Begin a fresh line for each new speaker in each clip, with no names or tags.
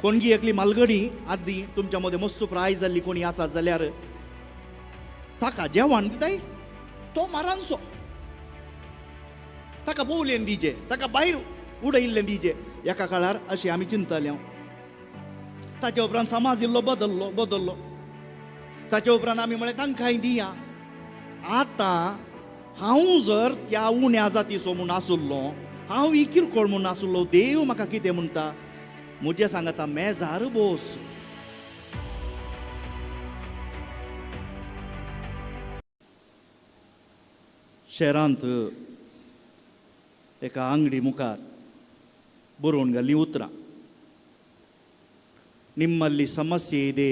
कोणगी एकली मालगडी आदली तुमच्या मध्ये मस्त प्राय जाल्ली कोणी आसा जाल्यार ताका जेवण दिताय तो मारांचो, ताका बोवलेन दिजे, ताका भायर उडयल्लें दिजे. एका काळार अशी आमी चिंतले. ताचे उपरांत समाज इल्लो बदल्लो. ताचे उपरांत आमी म्हळें तांकांय दिया. आतां हांव जर त्या उण्या जातीचो म्हूण आसुल्लो, हांव ही किरकोळ म्हूण आसुल्लो, देव म्हाका कितें म्हणटा, म्हजें सांगता मेजार बोस. शहरांत एका अंगडी मुखार बरोवन घाल्लीं उतरां. ನಿಮ್ಮಲ್ಲಿ ಸಮಸ್ಯೆ ಇದೆ,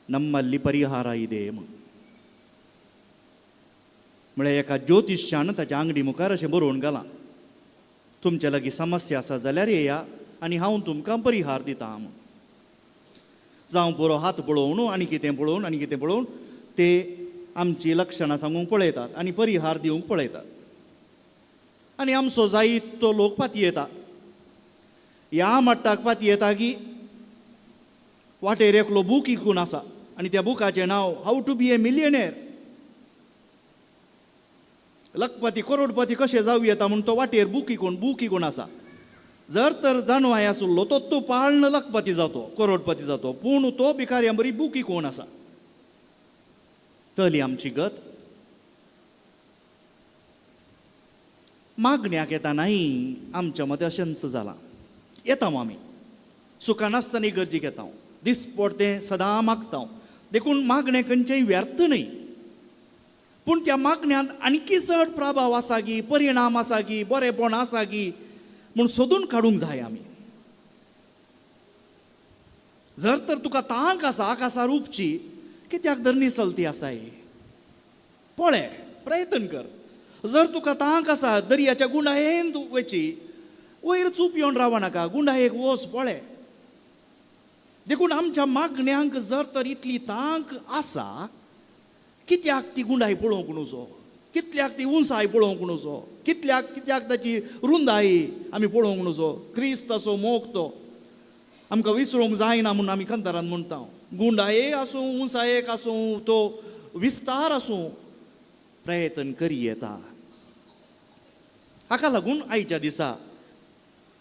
ನಮ್ಮಲ್ಲಿ ಪರಿಹಾರ ಇದೆ म्हळ्यार एका ज्योतिश्यान ताच्या अंगडी मुखार अशें बरोवन घालां, तुमच्या लागीं समस्या आसा जाल्यार येया आनी हांव तुमकां परिहार दितां म्हूण. जावं बरो हात पळोवन आनी कितें पळोवन ते आमची लक्षणां सांगूंक पळयतात आनी परिहार दिवंक पळयतात. आनी आमचो जायतो लोक पातयेता येता. ह्या मट्टाक पातयेता येता की वाटेर एकलो बूक विकून आसा आनी त्या बुकाचें नांव हाऊ टू बी ए मिलियनेर. लखपती करोडपती कशें जावं येता म्हूण तो वाटेर बूक विकून आसा. जर तर जाणवाय आसुल्लो तो तूं पाळण लखपती जातो, करोडपती जातो, पूण तो भिकाऱ्यां बरी बूक विकून आसा. तली आमची गत. मागण्याक येतानाय आमच्या मदें अशेंच जालां. येता आमी सुखान आसतना इगर्जेक येता, दिसपड तें सदां मागता, देखून मागणें खंयचेंय व्यर्थ न्हय. पूण त्या मागण्यांत आनीकी चड प्रभाव आसा गी, परिणाम आसा गी, बरेपण आसा गी म्हूण सोदून काडूंक जाय आमी. जर तर तुका तांक आसा आकाशार उपची, कित्याक धर निसलती आसाय, पळय, प्रयत्न कर. जर तुका तांक आसा दर्याच्या गुंडायेन तूं वची, वयर चूप येवन रावनाका, गुंडायेक वच, पळय. देखून आमच्या मागण्यांक जर तर इतली तांक आसा, कित्याक ती गुंडाय पळोवंक नजो, कितल्याक ती उंचाय पळोवंक नजो, कित्याक ताची रुंदाई आमी पळोवंक नजो. क्रिस्त असो मोग तो आमकां विसरूंक जायना म्हणून आमी कंतारान म्हणटा. गुंडाये आसूं, उंचायेक आसूं, तो विस्तार आसूं, प्रयत्न करी येता. हाका लागून आयच्या दिसा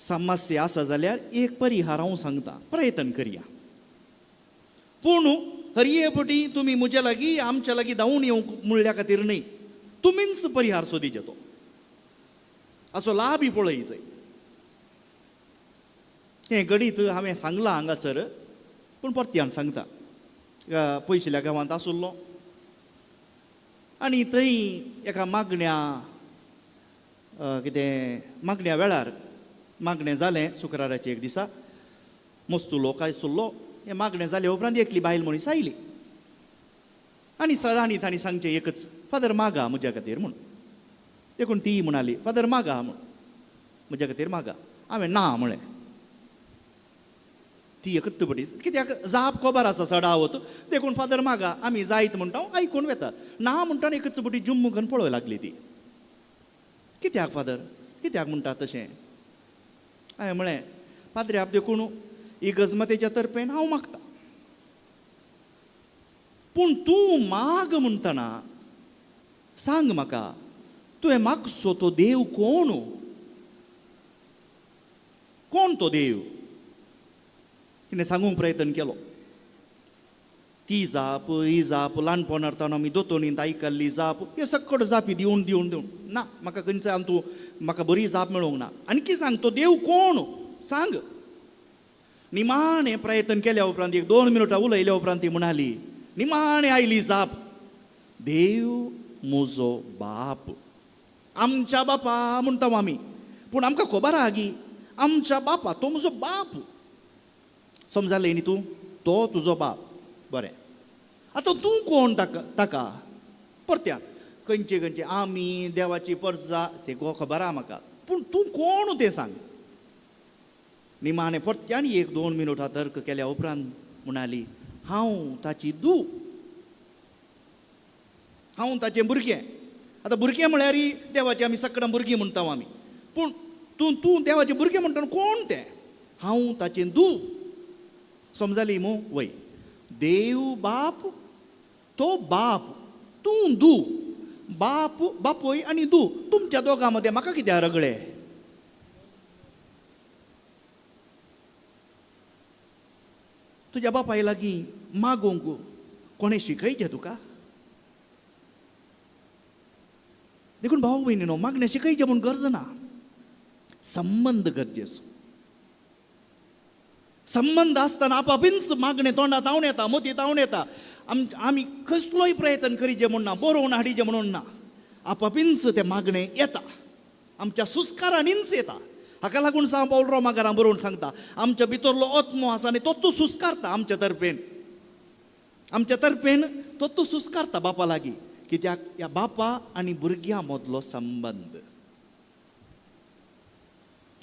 समस्या आसा जाल्यार एक परिहार हांव सांगता, प्रयत्न करया. पूण हरयेपटी तुमी म्हज्या लागीं आमच्या लागीं धांवून येवंक म्हणल्या खातीर न्हय, तुमीच परिहार सोदीचे तो. असो लाभ पळय जाय. हें घडीत हांवें सांगलां हांगासर, पूण परत्यान सांगता. पयशिल्ल्या गांवांत आसुल्लो आनी थंय एका मागण्या वेळार मागणें जालें. शुक्राराचे एक दिसा मस्तू लोक आयसुल्लो. हें मागणें जाले उपरांत एकली बायल मनीस आयली आनी सदांनी तांणी सांगचें एकच, फादर मागा म्हज्या खातीर म्हूण. देखून ती म्हणाली, फादर मागा म्हूण, म्हज्या खातीर मागा. हांवें ना म्हळें. ती एकच बडी, कित्याक जाप खबर आसा चडावत, देखून फादर मागा आमी जायत म्हणटा आयकून वेतात. ना म्हणटा एकच बडी जुम्म करून पळोवंक लागली ती. कित्याक फादर, कित्याक म्हणटा तशें? हांवें म्हळें, पाद्र्याप देखून इगर्जेच्या तर्फेन हांव मागता, पूण तूं माग म्हणटना सांग म्हाका, तुवें मागचो तो देव कोण? कोण तो देव? तिणें सांगूंक प्रयत्न केलो. ती जाप, ही जाप, ल्हानपण आसतना आमी दोतोनींत आयकल्ली जाप, हे सकट जापी दिवन ना, म्हाका खंयच्यान तूं म्हाका बरी जाप मेळोंक ना. आनी सांग, तो देव कोण सांग. निमाणें प्रयत्न केल्या उपरांत 1-2 मिनटां उलयल्या उपरांत ती म्हणाली, निमाणें आयली जाप, देव म्हजो बाप. आमच्या बापा म्हणटा आमी, पूण आमकां खबर आहा गी, आमच्या बापा तो म्हजो बाप. समजालें न्ही तूं? तो तुजो बाप. बरें, आतां तूं कोण ताका? परत्यान खंयचे आमी देवाची परजा तें खबर आहा म्हाका, पूण तूं कोण तें सांग. निमाणें परत्यान 1-2 मिनटां तर्क केल्या उपरांत म्हणाली, हांव ताची धूव, हांव ताचें भुरगें. आतां भुरगें म्हळ्यार देवाची आमी सगळ्यां भुरगीं म्हणटा आमी, पूण तूं देवाचें भुरगें म्हणटा कोण तें? हांव ताचें दूं. समजली मू वय. देव बाप, तो बाप, तूं दूं. बाप बापोय आनी दूं, तुमच्या दोगां मदें म्हाका कित्याक रगडे? तुज्या बापाय लागीं मागोंक कोणें शिकयचें तुका? देखून भाव भयणीनो, मागणें शिकयचें म्हूण गरज ना. संबंद गरजेचो. संबंद आसतना आपापीच मागणें तोंडांत आवन येता, मतींत आवन येता. आमी कसलोय प्रयत्न करीचे म्हूण ना, बरोवन हाडिचें म्हणून ना. आपापीच तें मागणें येता, आमच्या सुस्कारांनीच येता. हाका लागून सांव पावल रोमाकारां बरोवन सांगता, आमच्या भितरलो आत्मो आसा न्ही, तो सुस्कारता आमच्या तर्फेन. आमच्या तर्फेन तो सुस्कारता बापा लागीं. कित्याक ह्या बापा आनी भुरग्यां मदलो संबंद.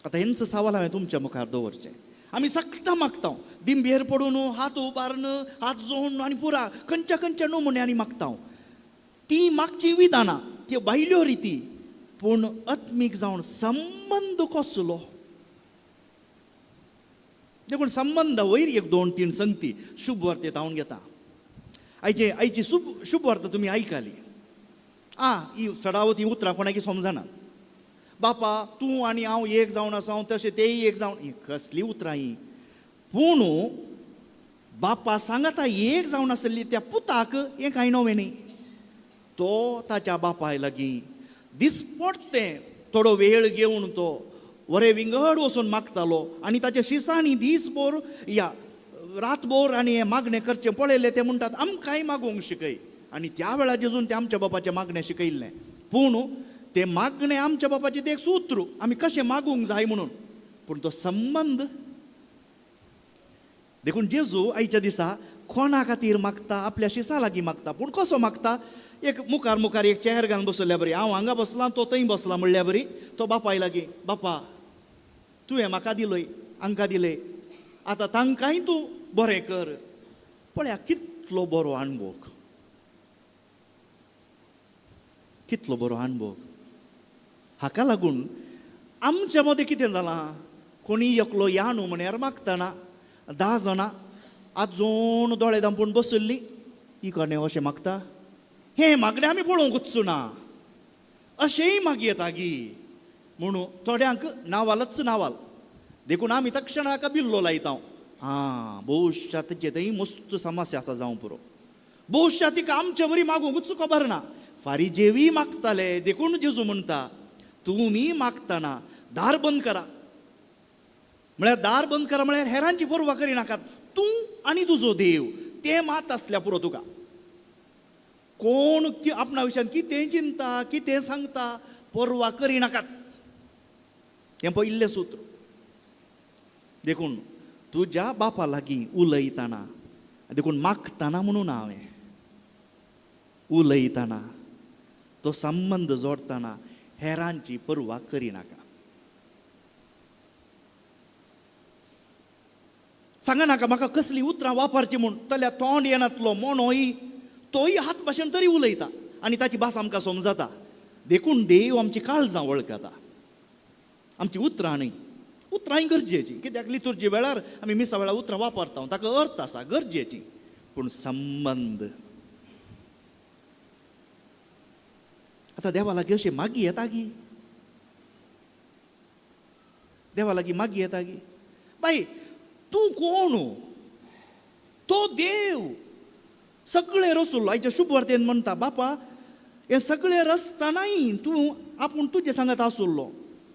आतां हेंच सवाल हांवें तुमच्या मुखार दवरचें. आमी सगळां मागता, दिंबेर पडून, हात उबारून, हात जोडून आनी पुरा खंयच्या खंयच्या नमुन्यांनी मागता. ती मागची विधानां, त्यो भायल्यो रिती, पूण आत्मीक जावन संबंद कसलो? देखून संबंदा वयर एक दोन तीन संगती शुभ वार्तेंत हांव घेता. आयची शुभ वार्ता तुमी आयकली. ही सडावत ही उतरां कोणाकी समजना. बापा तूं आनी हांव एक जावन आसा, तशें तेय एक जावन, ही कसली उतरां ही? पूण बापा सांगता एक जावन आसली त्या पुताक हें कांय नवें न्ही. तो ताच्या बापाय लागीं दिसपट्टें थोडो वेळ घेवन तो वरे विंगड वचून मागतालो. आनी ताच्या शिसांनी दीसभर या रातभर आनी हें मागणें करचें पळयलें. ते म्हणटात आमकांय मागोवंक शिकय. आनी त्या वेळार जेजून तें आमच्या बापाचें मागणें शिकयल्लें. पूण तें मागणें आमच्या बापाचें तें एक सूत्र, आमी कशें मागूंक जाय म्हणून. पूण तो संबंद. देखून जेजू आयच्या दिसा कोणा खातीर मागता? आपल्या शिसां लागीं मागता. पूण कसो मागता? एक मुखार एक चेर घालून बसयल्या बरी. हांव हांगा बसलां, तो थंय बसला म्हणल्या बरी. तो बापाय लागीं, बापा तुवें म्हाका दिलय, हांकां दिलें, आतां तांकांय तूं बरें कर. पळया कितलो बरो अणभव, कितलो बरो अणभव. हाका लागून आमच्या मदें कितें जालां? कोणी एकलो या न्हू म्हण्यार मागतना 10 जाणां आजून दोळे धांपून बसल्लीं. इकडे अशें मागता. हें मागणें आमी पळोवंक वचचो ना, अशेंय मागी येता गी म्हणून थोड्यांक नावालच नावाल. देखून आमी तक्षणाक बिल्लो लायता. भविश्यात तेचे थंय मस्त समस्या आसा जावं पुरो. भविश्यात तिका आमचे बरी मागूंकच खबर ना. फारिजेवी मागताले. देखून जेजू म्हणटा तुमी मागतना दार बंद करा. म्हळ्यार दार बंद करा म्हळ्यार हेरांची परवा करिनाकात. तूं आनी तुजो देव तें मात आसल्या पुरो तुका. कोण आपणा विशयान कितें चिंता, कितें सांगता, परवा करिनाकात. हें पयिल्लें सूत्र. देखून तुज्या बापा लागीं उलयतना, देखून मागतना म्हणून हांवें उलयतना, तो संबंद जोडतना हेरांची परवा करिनाका. सांगनाका म्हाका कसली उतरां वापरची म्हूण. जाल्यार तोंड येनातलो मोणोय तोय हात भाशेन तरी उलयता आनी ताची भास आमकां समजता. देखून देव आमची काळजां वळखता. आमची उतरां न्हय, उतरांय गरजेची. कित्याक लितुर्जी वेळार आमी मिसा वेळार उतरां वापरता, ताका अर्थ आसा, गरजेची. पूण संबंद. आतां देवा लागीं अशें मागी येता गी. देवा लागीं मागी येता गी. बाय तूं कोण? तो देव. सगळे रसूल आयच्या शुभ वार्तेन म्हणटा बापा हे सगळे रसतानाय तूं आपूण तुजे सांगत आसुल्लो.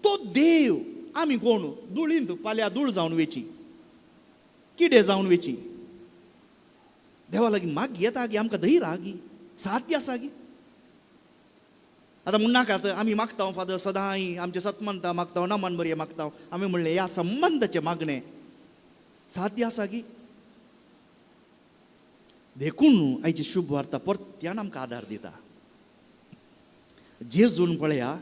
तो देव. आमी कोण? धुळींत फाल्यां धूळ जावन वेची, किडे जावन वेची. देवा लागीं माग येता गी. आमकां धैर्य आहा गी, साध्य आसा गी. आतां म्हणनाकात आमी मागता फादर सदांय आमचे सतमंता मागता, नमन बरें मागता. आमी म्हणलें ह्या संबंदाचें मागणें साध्य आसा गी. देखून आयची शुभ वार्ता परत्यान आमकां आदार दिता. जेजून पळया,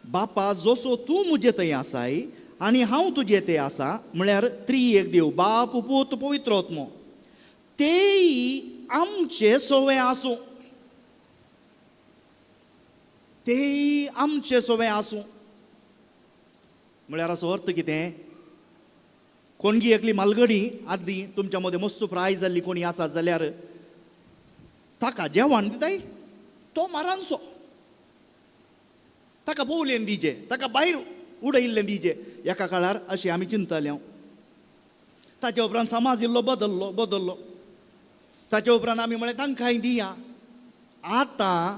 बापा जसो तूं म्हजे थंय आसाय आनी हांव तुजे थंय आसा, म्हळ्यार त्रिएक देव बाप पूत पवित्र आत्मो, तेय आमचे सोवे आसूं. तेय आमचे सोवे आसूं म्हळ्यार असो अर्थ कितें? कोणगी एकली मालगडी आदली तुमच्या मध्ये मस्त प्राय जाल्ली कोणी आसा जाल्यार ताका जेवण दिताय तो मारांचो, ताका बोवलेन दिजे, ताका भायर उडयिल्लें दिजे. एका काळार अशें आमी चिंतले. ताचे उपरांत समाज इल्लो बदल्लो. ताचे उपरांत आमी म्हळें तांकांय दिया. आतां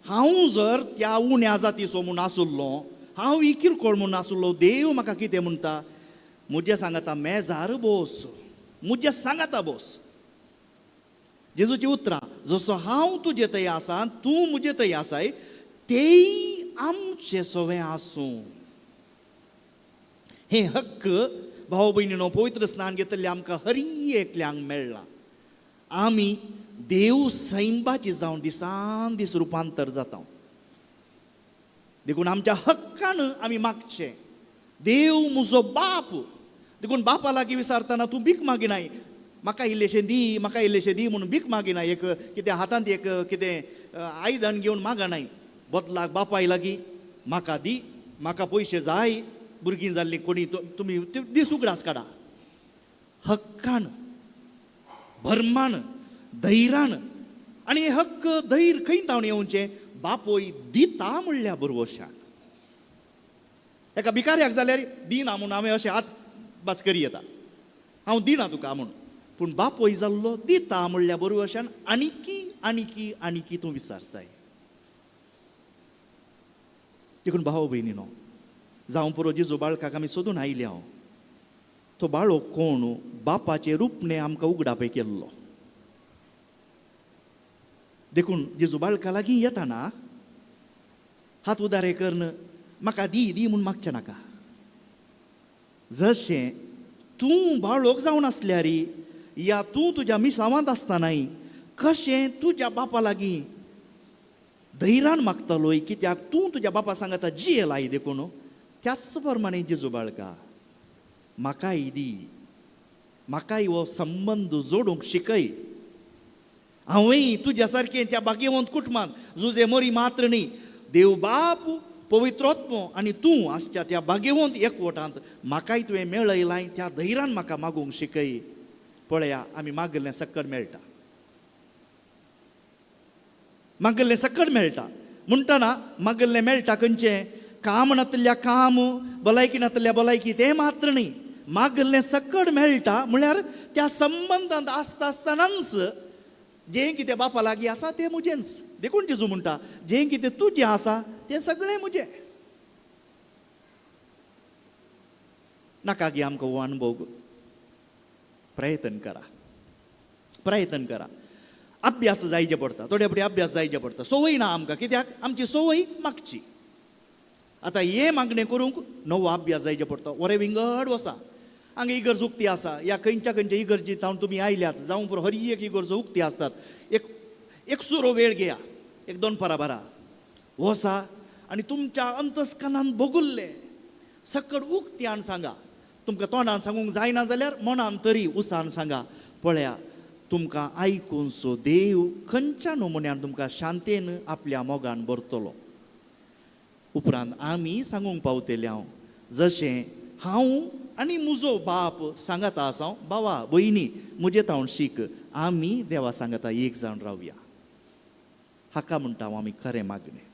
हांव जर त्या उण्या जातीचो म्हूण आसुल्लो, हांव ही किरकोळ म्हूण आसुल्लो, देव म्हाका कितें म्हणटा, मुझे सांगाता मेजार बोस, मुझे सांगाता बोस. जेजूची उतरां, जसो हांव तुजे थंय आसा, तूं मुजे थंय आसाय, तेय आमचे सवे आसूं. हे हक्क भाव भयणीनो पवित्र स्नान घेतले आमकां हर एकल्यांक मेळ्ळा. आमी देव सैंबाची जावन दिसान दीस रुपांतर जाता. देखून आमच्या हक्कान आमी मागचें. देव म्हजो बाप, देखून बापा लागीं विचारतना तूं भीक मागिनाय, म्हाका इल्लेशें दी, म्हाका इल्लेशें दी म्हणून भीक मागिनाय. एक कितें हातांत एक कितें आयदन घेवन मागनाय. बदलाक बापाय लागीं म्हाका दी, म्हाका पयशे जाय, भुरगीं जाल्लीं कोणी तुमी दीस उगडास काडा. हक्कान, भरमान, धैर्यान. आनी हे हक्क धैर्य खंय तावन येवचें, बापोय दिता म्हणल्या बरोवशान. एका भिकाऱ्याक जाल्यार दिना म्हणून हांवें अशें हात बास करी येता, हांव दिना तुका म्हणून. पूण बापोय जाल्लो दिता म्हणल्या बरोवशान आनीकी आनीकी आनीकी तूं विचारताय. देखून भाव भयणीनो, जावं पुरो जेजू बाळकाक आमी सोदून आयले हांव, तो बाळो कोण, बापाचे रूपणे आमकां उगडापय केल्लो. देखून जेजू बाळका लागीं येताना हात उदारे करन म्हाका दी दी म्हूण मागचें नाका. जशें तूं बाळोक जावन आसल्यार या तूं तुज्या मिसावांत आसतनाय कशें तुज्या बापा लागीं धैर्यान मागतलोय, कित्याक तूं तुज्या बापा सांगता जियेल आई. देखून त्याच प्रमाणे जेजू बाळका म्हाकाय दी, म्हाकाय हो संबंद जोडूंक शिकय. हांवय तुज्या सारकें त्या भाग्यवंत कुटुंबांत जुजे मरी मात्र न्ही, देव बाप, पवित्रोत्म आनी तूं आसच्या त्या भाग्यवंत एकवटांत म्हाकाय तुवें मेळयलाय. त्या धैर्यान म्हाका मागूंक शिकय. पळया, आमी मागल्लें सक्कड मेळटा, मागल्लें सक्कड मेळटा. म्हणटना मागल्लें मेळटा खंयचें, काम नातल्या काम, भलायकी नातल्या भलायकी, तें मात्र न्ही. मागल्लें सक्कड मेळटा म्हळ्यार त्या संबंदांत आसता आसतनाच जें कितें बापा लागीं आसा तें म्हजेंच. देखून जेजू म्हणटा, जें कितें तुजें आसा तें सगळें म्हजें. नाका गे आमकां हो अनुभव. प्रयत्न करा. अभ्यास जायचे पडटा, थोडे फावटी अभ्यास जायचे पडटा. संवय ना आमकां, कित्याक आमची संवय मागची. आतां हे मागणें करूंक नवो अभ्यास जायचे पडटा. वरें विंगड वसा, हांगा इगर्ज उक्ती आसा, या खंयच्या खंयच्या इगर्जींत जावन तुमी आयल्यात, जावं पुरो हर एक इगर्जो उक्ती आसतात. एक सुरो वेळ घेया, 1-2 परां भरा, वसा आनी तुमच्या अंतस्कनांत भोगुल्ले सकड उक्त्यान सांगा. तुमकां तोंडान सांगूंक जायना जाल्यार मनान तरी उसान सांगा. पळया, तुमकां आयकून सो देव खंयच्या नमुन्यान तुमकां शांतेन आपल्या मोगान भरतलो. उपरांत आमी सांगूंक पावतले हांव, जशें हांव आनी म्हजो बाप सांगता आसा, बावा भयणी म्हजे तावन शीक, आमी देवा सांगता एक जावन रावया. हाका म्हणटा हांव आमी खरें मागणें.